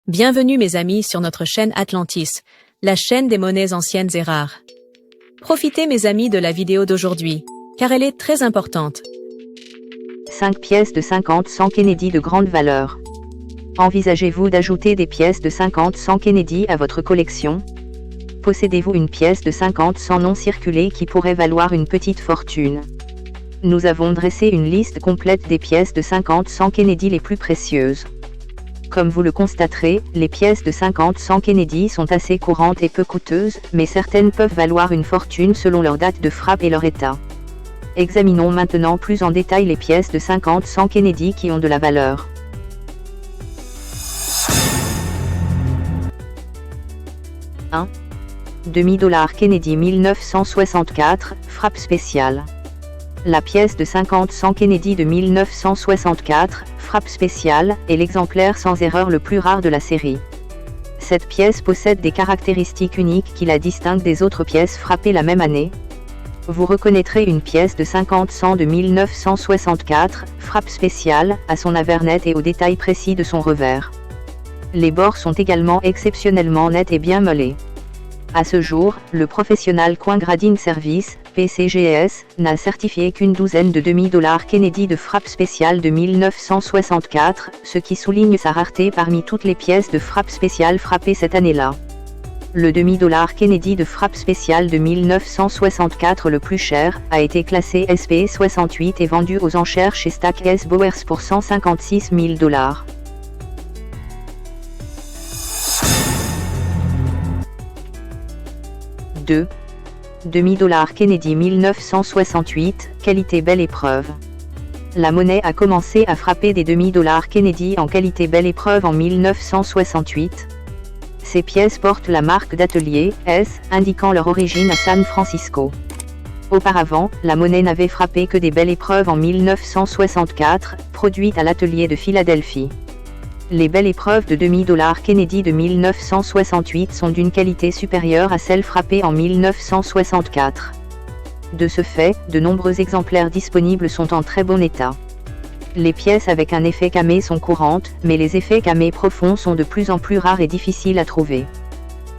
Bienvenue mes amis sur notre chaîne Atlantis, la chaîne des monnaies anciennes et rares. Profitez mes amis de la vidéo d'aujourd'hui, car elle est très importante. 5 pièces de 50-100 Kennedy de grande valeur. Envisagez-vous d'ajouter des pièces de 50-100 Kennedy à votre collection? Possédez-vous une pièce de 50-100 non circulée qui pourrait valoir une petite fortune? Nous avons dressé une liste complète des pièces de 50-100 Kennedy les plus précieuses. Comme vous le constaterez, les pièces de 50-100 Kennedy sont assez courantes et peu coûteuses, mais certaines peuvent valoir une fortune selon leur date de frappe et leur état. Examinons maintenant plus en détail les pièces de 50-100 Kennedy qui ont de la valeur. $. Kennedy 1964, frappe spéciale. La pièce de 50-100 Kennedy de 1964, frappe spéciale, est l'exemplaire sans erreur le plus rare de la série. Cette pièce possède des caractéristiques uniques qui la distinguent des autres pièces frappées la même année. Vous reconnaîtrez une pièce de 50-100 de 1964, frappe spéciale, à son avers net et aux détails précis de son revers. Les bords sont également exceptionnellement nets et bien moellés. À ce jour, le Professional Coin Grading Service, PCGS, n'a certifié qu'une douzaine de $. Kennedy de frappe spéciale de 1964, ce qui souligne sa rareté parmi toutes les pièces de frappe spéciale frappées cette année-là. Le $. Kennedy de frappe spéciale de 1964 le plus cher, a été classé SP68 et vendu aux enchères chez Stack S. Bowers pour $156 000. $. Kennedy 1968, qualité belle épreuve. La monnaie a commencé à frapper des $. Kennedy en qualité belle épreuve en 1968. Ces pièces portent la marque d'atelier, S, indiquant leur origine à San Francisco. Auparavant, la monnaie n'avait frappé que des belles épreuves en 1964, produites à l'atelier de Philadelphie. Les belles épreuves de $. Kennedy de 1968 sont d'une qualité supérieure à celles frappées en 1964. De ce fait, de nombreux exemplaires disponibles sont en très bon état. Les pièces avec un effet camé sont courantes, mais les effets camés profonds sont de plus en plus rares et difficiles à trouver.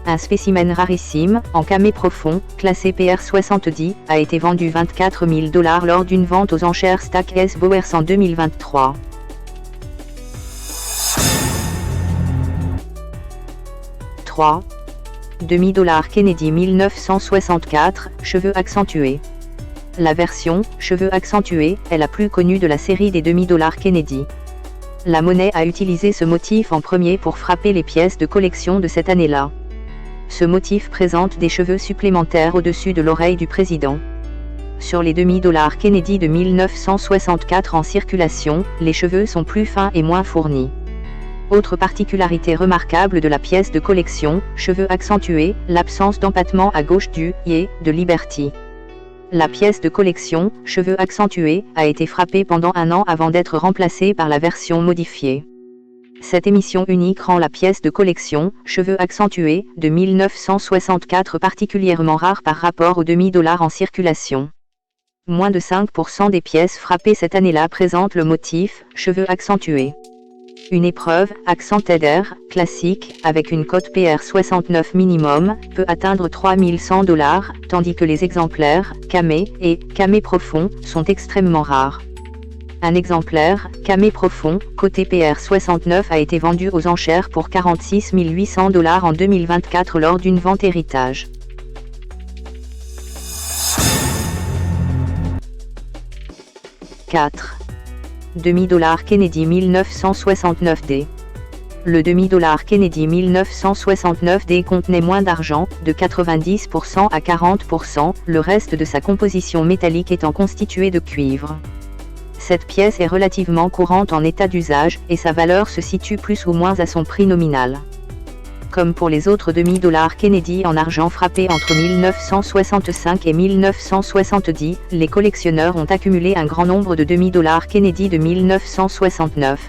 Un spécimen rarissime, en camé profond, classé PR70, a été vendu $24 000 lors d'une vente aux enchères Stack S. Bowers en 2023. $. Kennedy 1964, cheveux accentués. La version « cheveux accentués » est la plus connue de la série des $. Kennedy. La monnaie a utilisé ce motif en premier pour frapper les pièces de collection de cette année-là. Ce motif présente des cheveux supplémentaires au-dessus de l'oreille du président. Sur les $. Kennedy de 1964 en circulation, les cheveux sont plus fins et moins fournis. Autre particularité remarquable de la pièce de collection, cheveux accentués, l'absence d'empattement à gauche du « et » de Liberty. La pièce de collection, cheveux accentués, a été frappée pendant un an avant d'être remplacée par la version modifiée. Cette émission unique rend la pièce de collection, cheveux accentués, de 1964 particulièrement rare par rapport aux $. En circulation. Moins de 5% des pièces frappées cette année-là présentent le motif, cheveux accentués. Une épreuve, Accented Air, classique, avec une cote PR69 minimum, peut atteindre $3100, tandis que les exemplaires, camé et camé profond, sont extrêmement rares. Un exemplaire, camé profond, coté PR69 a été vendu aux enchères pour $46 800 en 2024 lors d'une vente héritage. $. Kennedy 1969D. Le $. Kennedy 1969D contenait moins d'argent, de 90% à 40%, le reste de sa composition métallique étant constitué de cuivre. Cette pièce est relativement courante en état d'usage, et sa valeur se situe plus ou moins à son prix nominal. Comme pour les autres $. Kennedy en argent frappés entre 1965 et 1970, les collectionneurs ont accumulé un grand nombre de $. Kennedy de 1969.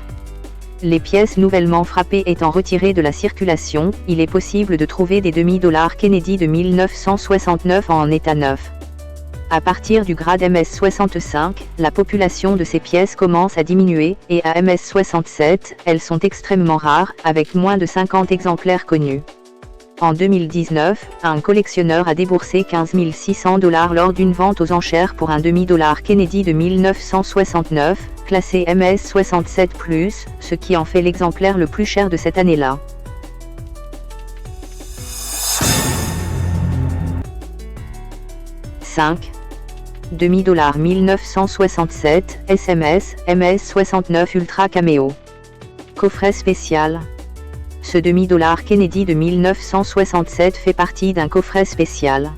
Les pièces nouvellement frappées étant retirées de la circulation, il est possible de trouver des $. Kennedy de 1969 en état neuf. À partir du grade MS65, la population de ces pièces commence à diminuer, et à MS67, elles sont extrêmement rares, avec moins de 50 exemplaires connus. En 2019, un collectionneur a déboursé 15 600 $ lors d'une vente aux enchères pour un demi-dollar Kennedy de 1969, classé MS67+, ce qui en fait l'exemplaire le plus cher de cette année-là. Demi-dollar 1967, SMS, MS69 Ultra Cameo. Coffret spécial. Ce demi-dollar Kennedy de 1967 fait partie d'un coffret spécial.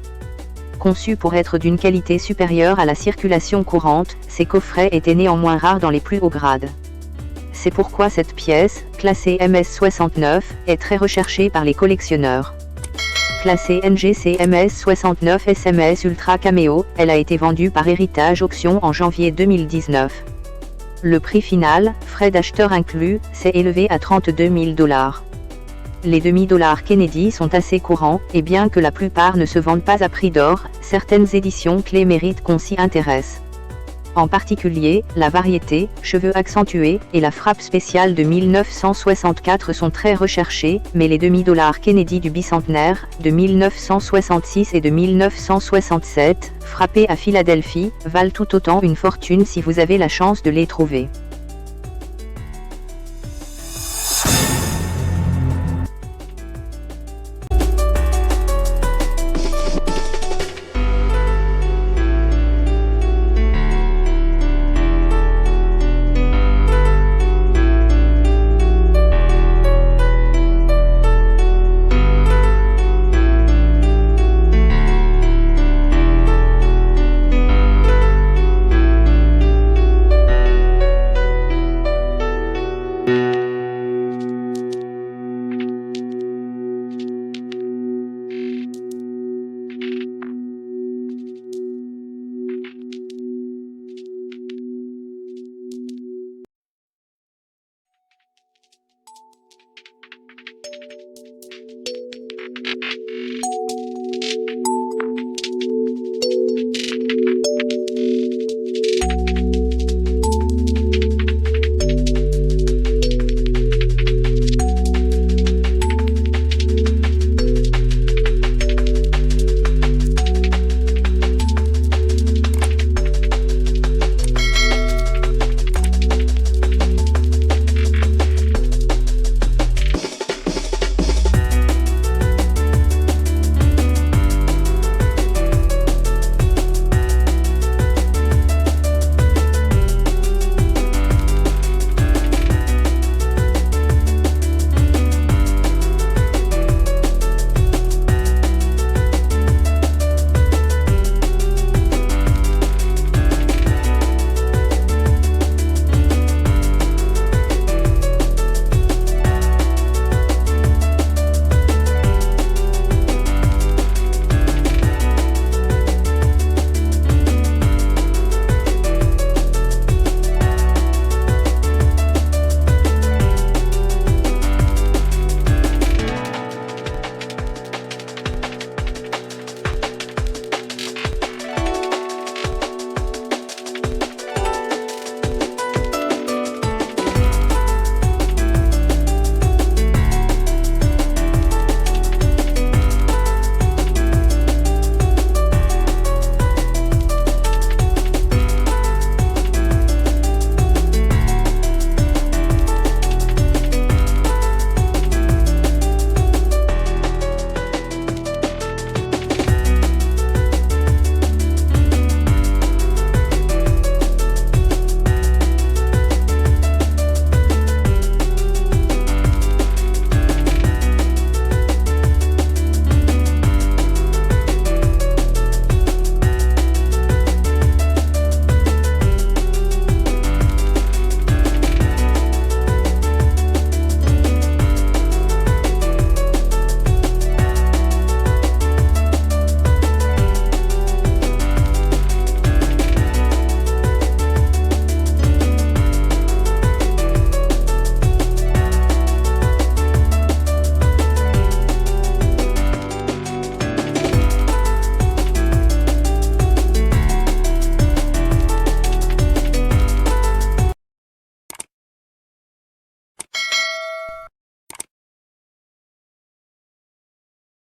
Conçu pour être d'une qualité supérieure à la circulation courante, ces coffrets étaient néanmoins rares dans les plus hauts grades. C'est pourquoi cette pièce, classée MS69, est très recherchée par les collectionneurs. Classée NGC MS69 SMS Ultra Cameo, elle a été vendue par Héritage Auction en janvier 2019. Le prix final, frais d'acheteur inclus, s'est élevé à 32 000 $. Les demi-dollars Kennedy sont assez courants, et bien que la plupart ne se vendent pas à prix d'or, certaines éditions clés méritent qu'on s'y intéresse. En particulier, la variété, cheveux accentués, et la frappe spéciale de 1964 sont très recherchés, mais les demi-dollars Kennedy du bicentenaire, de 1966 et de 1967, frappés à Philadelphie, valent tout autant une fortune si vous avez la chance de les trouver.